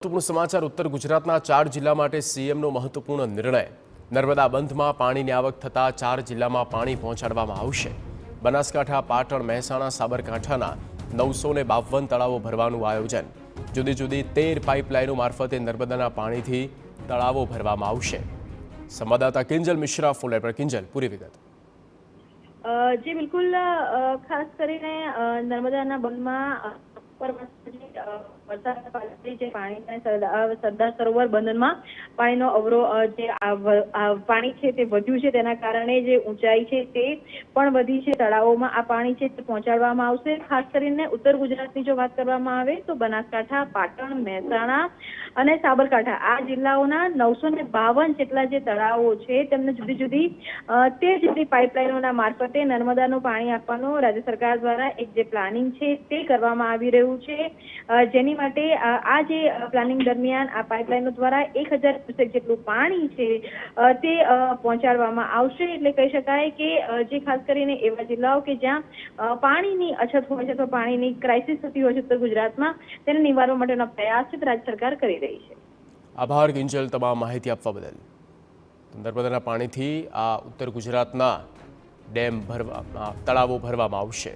મહત્વપૂર્ણ સમાચાર ઉત્તર ગુજરાતના 4 જિલ્લા માટે સીએમનો મહત્વપૂર્ણ નિર્ણય। નર્મદા બંધમાં પાણીની આવક થતાં 4 જિલ્લામાં પાણી પહોંચાડવામાં આવશે। બનાસકાંઠા, પાટણ, મહેસાણા, સાબરકાંઠાના 952 તળાવો ભરવાનું આયોજન। જુદી જુદી 13 પાઇપલાઇનો મારફતે નર્મદાના પાણીથી તળાવો ભરવામાં આવશે। સંવાદદાતા કિંજલ મિશ્રા ફોન પર। કિંજલ, પૂરી વિગત। जी बिल्कुल, खास કરીને નર્મદાના બંધમાં સરદાર સરોવર બંધમાં પાણીનો અવરો જે પાણી છે તે વધ્યું છે, તેના કારણે જે ઊંચાઈ છે તે પણ વધી છે। તળાવોમાં આ પાણી છે તે પહોંચાડવામાં આવશે। ખાસ કરીને ઉત્તર ગુજરાતની જો વાત કરવામાં આવે તો બનાસકાંઠા, પાટણ, મહેસાણા અને સાબરકાંઠા આ જિલ્લાઓના 952 જેટલા જે તળાવો છે તેમને જુદી જુદી 13 જેટલી પાઇપલાઇનોના મારફતે નર્મદાનું પાણી આપવાનો રાજ્ય સરકાર દ્વારા એક જે પ્લાનિંગ છે તે કરવામાં આવી રહ્યું છે, જેની માટે આ જે પ્લાનિંગ દરમિયાન આ પાઇપલાઇનો દ્વારા 1000 ક્યુસેક જેટલું પાણી છે તે પહોંચાડવામાં આવશે। એટલે કહી શકાય કે જે ખાસ કરીને એવા જિલ્લાઓ કે જ્યાં પાણીની અછત હોય છે અથવા પાણીની ક્રાઇસિસ થતી હોય છે ઉત્તર ગુજરાતમાં, તેને નિવારવા માટેના પ્રયાસ છે રાજ્ય સરકાર કરી રહી છે। આભાર કિંજલ, તમામ માહિતી આપવા બદલ। નર્મદાના પાણીથી આ ઉત્તર ગુજરાતના ડેમ તળાવો ભરવામાં આવશે।